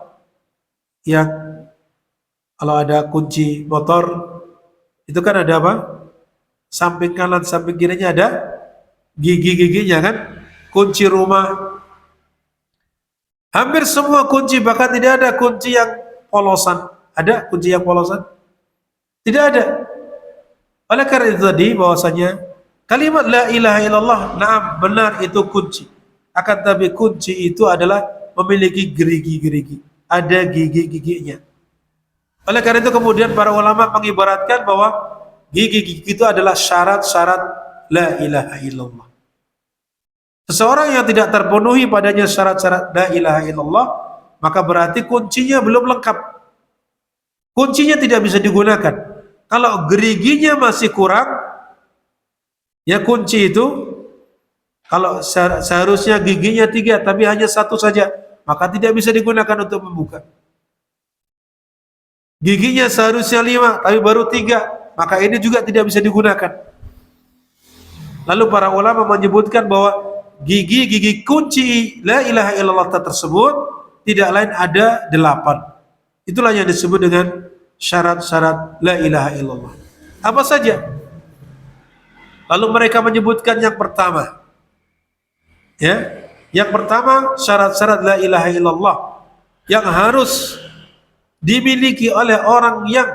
Yang kalau ada kunci motor itu kan ada apa? Samping kanan, samping kirinya ada gigi-giginya kan? Kunci rumah. Hampir semua kunci, bahkan tidak ada kunci yang polosan. Ada kunci yang polosan? Tidak ada. Oleh karena itu tadi bahwasanya kalimat la ilaha illallah, naam, benar itu kunci. Akan tapi kunci itu adalah memiliki gerigi-gerigi. Ada gigi-giginya. Oleh karena itu kemudian para ulama mengibaratkan bahwa gigi-gigi itu adalah syarat-syarat la ilaha illallah. Seseorang yang tidak terpenuhi padanya syarat-syarat la ilaha illallah, maka berarti kuncinya belum lengkap. Kuncinya tidak bisa digunakan. Kalau geriginya masih kurang, ya kunci itu, kalau seharusnya giginya 3 tapi hanya 1 saja, maka tidak bisa digunakan untuk membuka. Giginya seharusnya 5 tapi baru 3, maka ini juga tidak bisa digunakan. Lalu para ulama menyebutkan bahwa gigi-gigi kunci la ilaha illallah tersebut tidak lain ada 8. Itulah yang disebut dengan syarat-syarat la ilaha illallah. Apa saja? Lalu mereka menyebutkan yang pertama. Ya, yang pertama syarat-syarat la ilaha illallah yang harus dimiliki oleh orang yang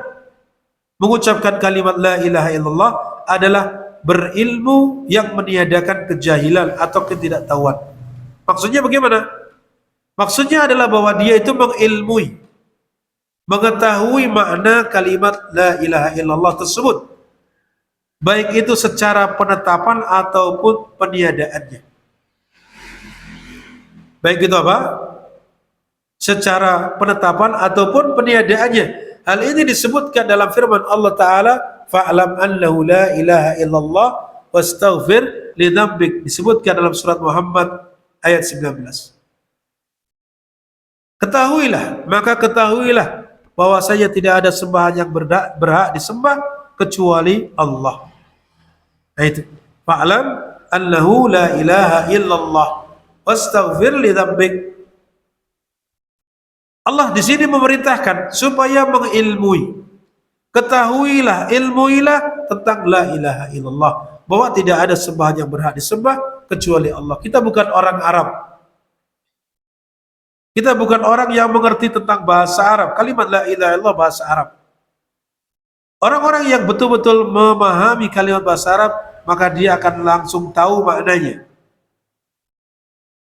mengucapkan kalimat la ilaha illallah adalah berilmu yang meniadakan kejahilan atau ketidaktahuan. Maksudnya bagaimana? Maksudnya adalah bahwa dia itu mengilmui, mengetahui makna kalimat la ilaha illallah tersebut, baik itu secara penetapan ataupun peniadaannya. Baik itu apa? Secara penetapan ataupun peniadaannya. Hal ini disebutkan dalam firman Allah Ta'ala, fa'lam annahu la ilaha illallah wastaghfir li dzambik, disebutkan dalam surat Muhammad ayat 19. Ketahuilah, maka ketahuilah bahwasanya tidak ada sembahan yang berhak disembah kecuali Allah. Nah itu, fa'lam annahu la ilaha illallah. wastaghfir li dzambik. Allah di sini memerintahkan supaya mengilmui. Ketahuilah, ilmuilah tentang la ilaha illallah, bahwa tidak ada sembahan yang berhak disembah kecuali Allah. Kita bukan orang Arab. Kita bukan orang yang mengerti tentang bahasa Arab. Kalimat la ilaha illallah bahasa Arab. Orang-orang yang betul-betul memahami kalimat bahasa Arab, maka dia akan langsung tahu maknanya.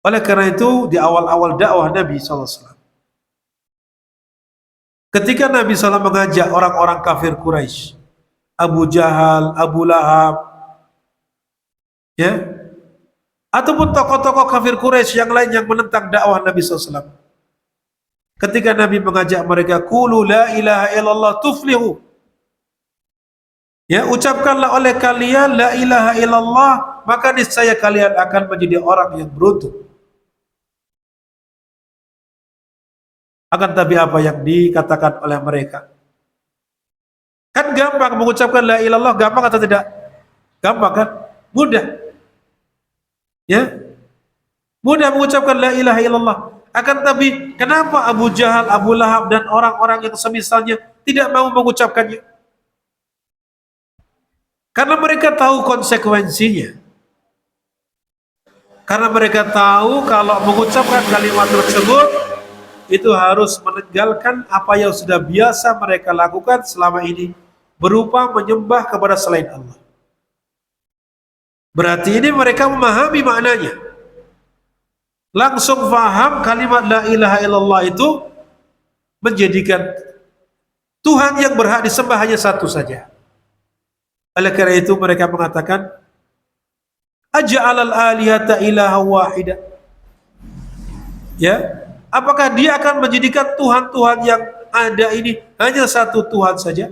Oleh karena itu, di awal-awal dakwah Nabi SAW, ketika Nabi SAW mengajak orang-orang kafir Quraisy, Abu Jahal, Abu Lahab, ya, ataupun tokoh-tokoh kafir Quraisy yang lain yang menentang dakwah Nabi SAW, ketika Nabi mengajak mereka, qulu la ilaha illallah tuflihu, ya, ucapkanlah oleh kalian la ilaha illallah, maka niscaya kalian akan menjadi orang yang beruntung. Akan tapi apa yang dikatakan oleh mereka? Kan gampang mengucapkan la ilaha illallah, gampang atau tidak? Gampang kan? Mudah. Ya? Mudah mengucapkan la ilaha illallah. Akan tapi kenapa Abu Jahal, Abu Lahab dan orang-orang yang semisalnya tidak mau mengucapkannya? Karena mereka tahu konsekuensinya. Karena mereka tahu kalau mengucapkan kalimat tersebut itu harus meninggalkan apa yang sudah biasa mereka lakukan selama ini, berupa menyembah kepada selain Allah. Berarti ini mereka memahami maknanya. Langsung faham kalimat la ilaha illallah itu menjadikan Tuhan yang berhak disembah hanya satu saja. Oleh karena itu mereka mengatakan, aja'alal alihata ilaha wahida. Ya, apakah dia akan menjadikan Tuhan-Tuhan yang ada ini hanya satu Tuhan saja?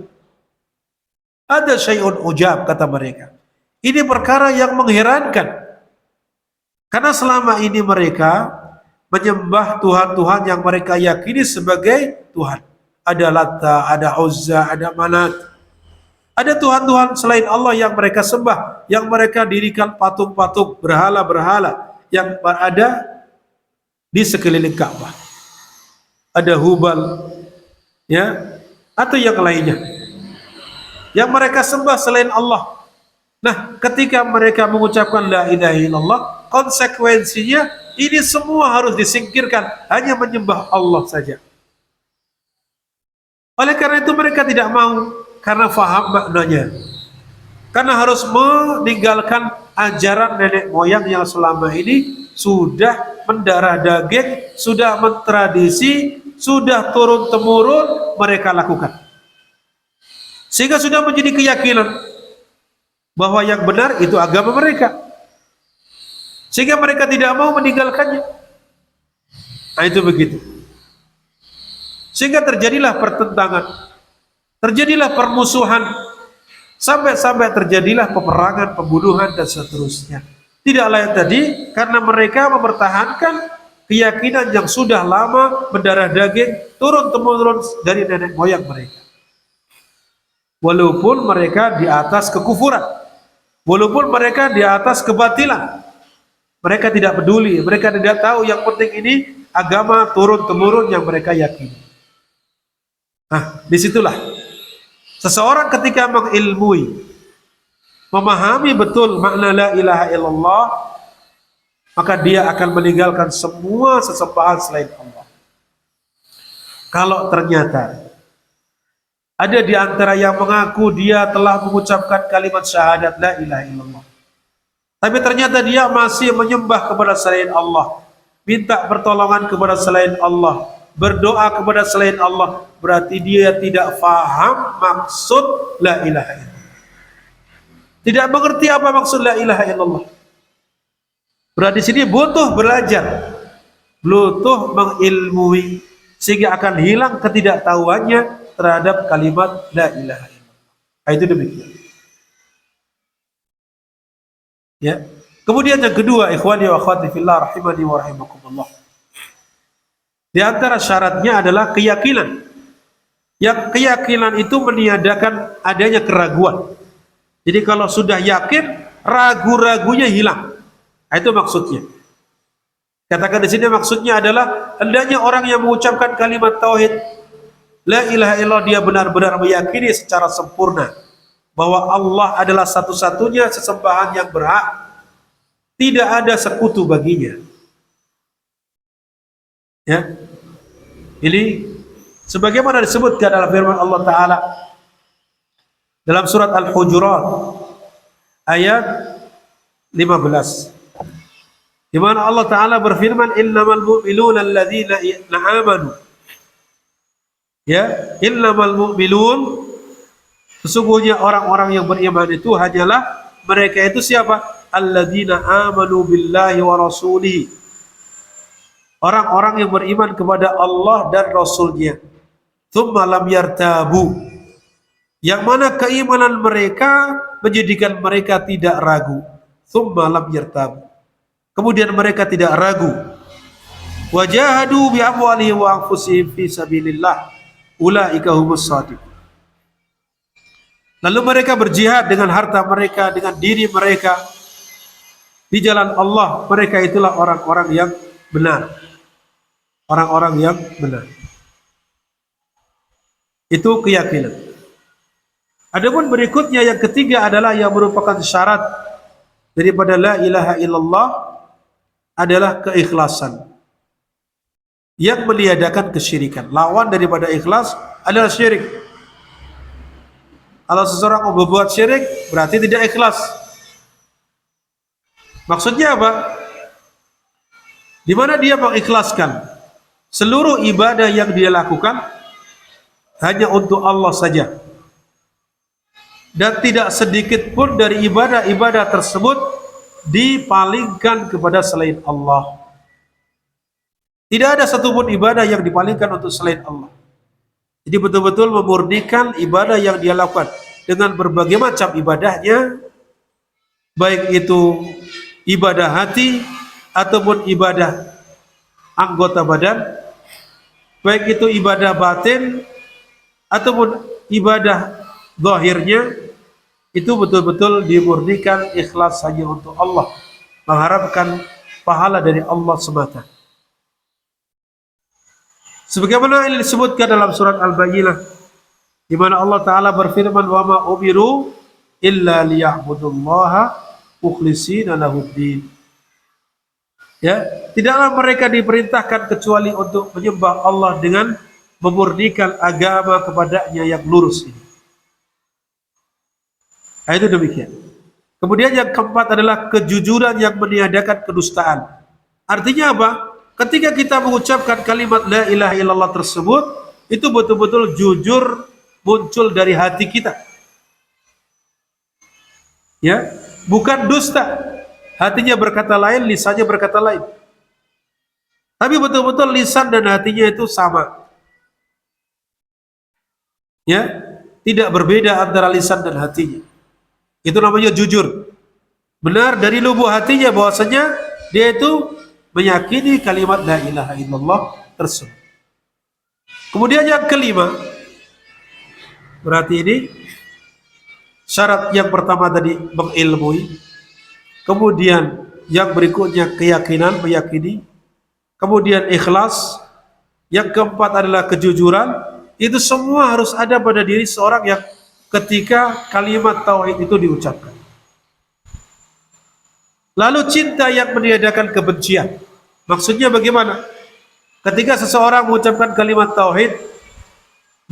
Ada syai'un ujab, kata mereka. Ini perkara yang mengherankan. Karena selama ini mereka menyembah Tuhan-Tuhan yang mereka yakini sebagai Tuhan. Ada Latta, ada Uzza, ada Manat. Ada Tuhan-Tuhan selain Allah yang mereka sembah, yang mereka dirikan patung-patung, berhala-berhala yang berada di sekeliling Ka'bah. Ada Hubal, ya, atau yang lainnya yang mereka sembah selain Allah. Nah, ketika mereka mengucapkan la ilaha illallah, konsekuensinya ini semua harus disingkirkan, hanya menyembah Allah saja. Oleh karena itu mereka tidak mau, karena faham maknanya. Karena harus meninggalkan ajaran nenek moyang yang selama ini sudah mendarah daging, sudah mentradisi, sudah turun-temurun mereka lakukan. Sehingga sudah menjadi keyakinan bahwa yang benar itu agama mereka. Sehingga mereka tidak mau meninggalkannya. Nah, itu begitu. Sehingga terjadilah pertentangan, terjadilah permusuhan, sampai terjadilah peperangan, pembunuhan, dan seterusnya. Tidak lain tadi karena mereka mempertahankan keyakinan yang sudah lama mendarah daging, turun-temurun dari nenek moyang mereka. Walaupun mereka di atas kekufuran, walaupun mereka di atas kebatilan, mereka tidak peduli, mereka tidak tahu, yang penting ini agama turun-temurun yang mereka yakini. Nah, disitulah seseorang ketika mengilmui, memahami betul makna la ilaha illallah, maka dia akan meninggalkan semua sesembahan selain Allah. Kalau ternyata ada di antara yang mengaku dia telah mengucapkan kalimat syahadat la ilaha illallah, tapi ternyata dia masih menyembah kepada selain Allah, minta pertolongan kepada selain Allah, berdoa kepada selain Allah, berarti dia tidak faham maksud la ilaha illallah. Tidak mengerti apa maksud la ilaha illallah. Berarti sini butuh belajar, butuh mengilmui, sehingga akan hilang ketidaktahuannya terhadap kalimat la ilaha illallah. Itu demikian. Ya. Kemudian yang kedua, ikhwani wa akhwati fillah rahimani wa rahimakumullah. Di antara syaratnya adalah keyakinan. Yang keyakinan itu meniadakan adanya keraguan. Jadi kalau sudah yakin, ragu-ragunya hilang. Itu maksudnya. Katakan di sini maksudnya adalah hendaknya orang yang mengucapkan kalimat tauhid la ilaha illallah dia benar-benar meyakini secara sempurna bahwa Allah adalah satu-satunya sesembahan yang berhak, tidak ada sekutu baginya. Ya. Ini sebagaimana disebutkan dalam firman Allah Ta'ala dalam surat Al-Hujurat ayat 15, di mana Allah Ta'ala berfirman innamal mu'minuna alladzina amanu, ya, innamal mu'minun, sesungguhnya orang-orang yang beriman itu hanyalah mereka itu siapa? Alladzina amanu billahi wa rasulihi, orang-orang yang beriman kepada Allah dan Rasulnya. Tsumma lam yartabu, yang mana keimanan mereka menjadikan mereka tidak ragu. Tsumma lam yartabu, kemudian mereka tidak ragu. Wajahadu bi amwalihim wa anfusihim fi sabilillah ulaika humus shadiqun, lalu mereka berjihad dengan harta mereka, dengan diri mereka di jalan Allah, mereka itulah orang-orang yang benar. Orang-orang yang benar. Itu keyakinan. Adapun berikutnya yang ketiga adalah yang merupakan syarat daripada la ilaha illallah adalah keikhlasan, yang meniadakan kesyirikan. Lawan daripada ikhlas adalah syirik. Kalau seseorang mau berbuat syirik berarti tidak ikhlas. Maksudnya apa? Di mana dia mengikhlaskan seluruh ibadah yang dia lakukan hanya untuk Allah saja, dan tidak sedikit pun dari ibadah-ibadah tersebut dipalingkan kepada selain Allah. Tidak ada satupun ibadah yang dipalingkan untuk selain Allah. Jadi betul-betul memurnikan ibadah yang dia lakukan dengan berbagai macam ibadahnya, baik itu ibadah hati ataupun ibadah anggota badan, baik itu ibadah batin ataupun ibadah zahirnya, itu betul-betul dimurnikan ikhlas hanya untuk Allah, mengharapkan pahala dari Allah semata. Sebagaimana ini disebutkan dalam surat Al-Bayyinah, di mana Allah Ta'ala berfirman wa ma umiru illa liya'budullaha mukhlishina lahuddin. Ya, tidaklah mereka diperintahkan kecuali untuk menyembah Allah dengan memurnikan agama kepadanya yang lurus ini. Nah, itu demikian. Kemudian yang keempat adalah kejujuran yang meniadakan kedustaan. Artinya apa? Ketika kita mengucapkan kalimat la ilaha illallah tersebut, itu betul-betul jujur muncul dari hati kita. Ya, bukan dusta. Hatinya berkata lain, lisannya berkata lain. Tapi betul-betul lisan dan hatinya itu sama. Ya, tidak berbeda antara lisan dan hatinya. Itu namanya jujur. Benar dari lubuk hatinya bahwasanya dia itu meyakini kalimat la ilaha illallah tersebut. Kemudian yang kelima, berarti ini syarat yang pertama tadi mengilmui, kemudian yang berikutnya keyakinan, meyakini, kemudian ikhlas, yang keempat adalah kejujuran. Itu semua harus ada pada diri seorang yang ketika kalimat tauhid itu diucapkan. Lalu cinta yang meniadakan kebencian. Maksudnya bagaimana? Ketika seseorang mengucapkan kalimat tauhid,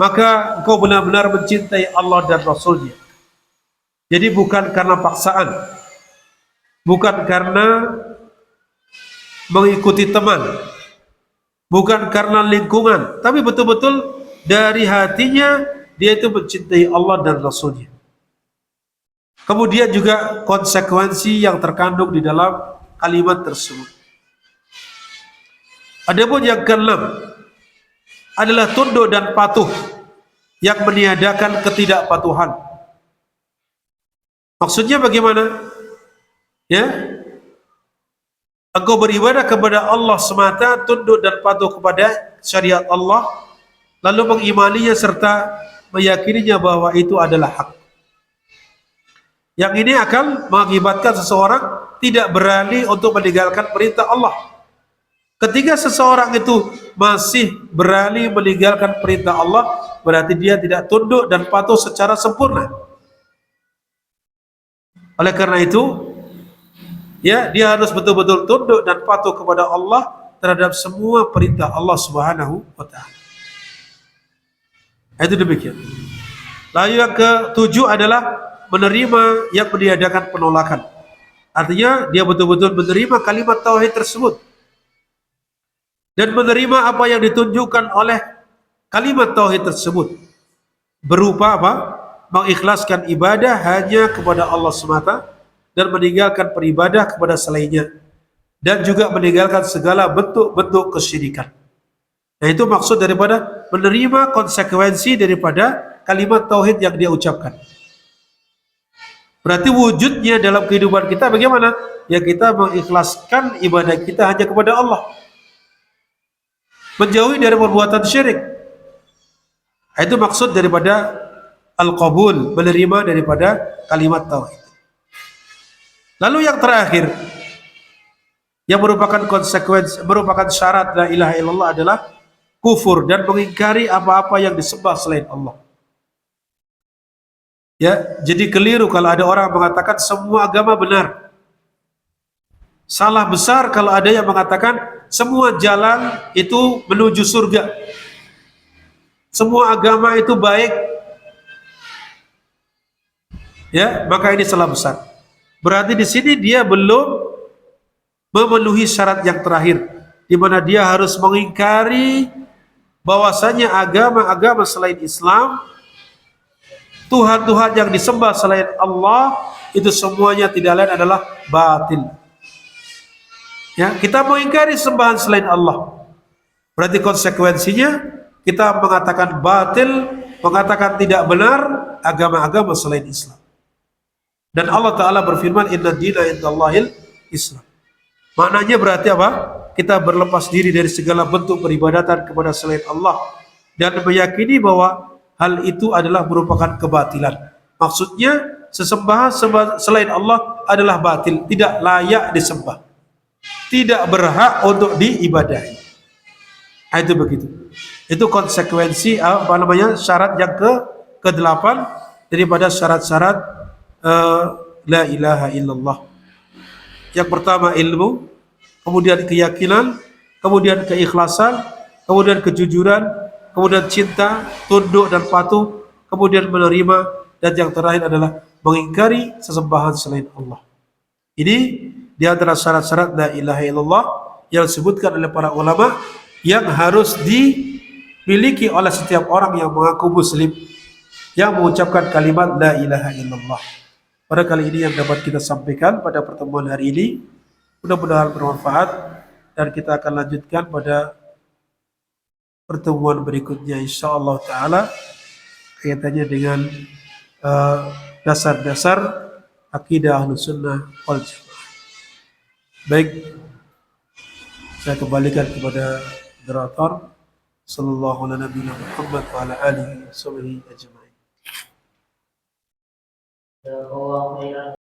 maka engkau benar-benar mencintai Allah dan Rasulnya. Jadi bukan karena paksaan, bukan karena mengikuti teman, bukan karena lingkungan, tapi betul-betul dari hatinya dia itu mencintai Allah dan Rasulnya. Kemudian juga konsekuensi yang terkandung di dalam kalimat tersebut. Adapun yang keenam adalah tunduk dan patuh yang meniadakan ketidakpatuhan. Maksudnya bagaimana? Ya, engkau beribadah kepada Allah semata, tunduk dan patuh kepada syariat Allah, lalu mengimaninya serta meyakininya bahwa itu adalah hak. Yang ini akan mengakibatkan seseorang tidak berani untuk meninggalkan perintah Allah, Ketika seseorang itu masih berani meninggalkan perintah Allah, berarti dia tidak tunduk dan patuh secara sempurna. Oleh karena itu, ya, dia harus betul-betul tunduk dan patuh kepada Allah terhadap semua perintah Allah Subhanahu wa taala. Itu demikian. Lalu yang ketujuh adalah menerima yang meniadakan penolakan. Artinya dia betul-betul menerima kalimat tauhid tersebut dan menerima apa yang ditunjukkan oleh kalimat tauhid tersebut, berupa apa? Mengikhlaskan ibadah hanya kepada Allah semata dan meninggalkan beribadah kepada selainnya, dan juga meninggalkan segala bentuk-bentuk kesyirikan. Nah, itu maksud daripada menerima konsekuensi daripada kalimat tauhid yang dia ucapkan. Berarti wujudnya dalam kehidupan kita bagaimana? Ya, kita mengikhlaskan ibadah kita hanya kepada Allah, menjauhi dari perbuatan syirik. Itu maksud daripada al-qabul, menerima daripada kalimat tauhid. Lalu yang terakhir, yang merupakan konsekuensi, merupakan syarat la ilaha illallah adalah kufur dan mengingkari apa-apa yang disembah selain Allah. Ya, jadi keliru kalau ada orang mengatakan semua agama benar. Salah besar kalau ada yang mengatakan semua jalan itu menuju surga. Semua agama itu baik. Ya, maka ini salah besar. Berarti di sini dia belum memenuhi syarat yang terakhir, di mana dia harus mengingkari bahwasanya agama-agama selain Islam, Tuhan-Tuhan yang disembah selain Allah, itu semuanya tidak lain adalah batil. Ya, kita mengingkari sembahan selain Allah, berarti konsekuensinya kita mengatakan batil, mengatakan tidak benar agama-agama selain Islam. Dan Allah Ta'ala berfirman, inna dina indallahil Islam. Maknanya berarti apa? Kita berlepas diri dari segala bentuk peribadatan kepada selain Allah dan meyakini bahwa hal itu adalah merupakan kebatilan. Maksudnya sesembahan selain Allah adalah batil, tidak layak disembah, tidak berhak untuk diibadahi. Itu begitu. Itu konsekuensi apa namanya, syarat yang ke-8 daripada syarat-syarat la ilaha illallah. Yang pertama ilmu, kemudian keyakinan, kemudian keikhlasan, kemudian kejujuran, kemudian cinta, tunduk dan patuh, kemudian menerima, dan yang terakhir adalah mengingkari sesembahan selain Allah. Ini di antara syarat-syarat la ilaha illallah yang disebutkan oleh para ulama yang harus dimiliki oleh setiap orang yang mengaku muslim, yang mengucapkan kalimat la ilaha illallah. Pada kali ini yang dapat kita sampaikan pada pertemuan hari ini, mudah-mudahan bermanfaat, dan kita akan lanjutkan pada pertemuan berikutnya insyaallah taala kaitannya dengan dasar-dasar akidah Ahlus Sunnah wal Jamaah. Baik, saya kembalikan kepada moderator. Sallallahu alaihi nabiyina Muhammad wa ala alihi wa sahbihi ajma'in.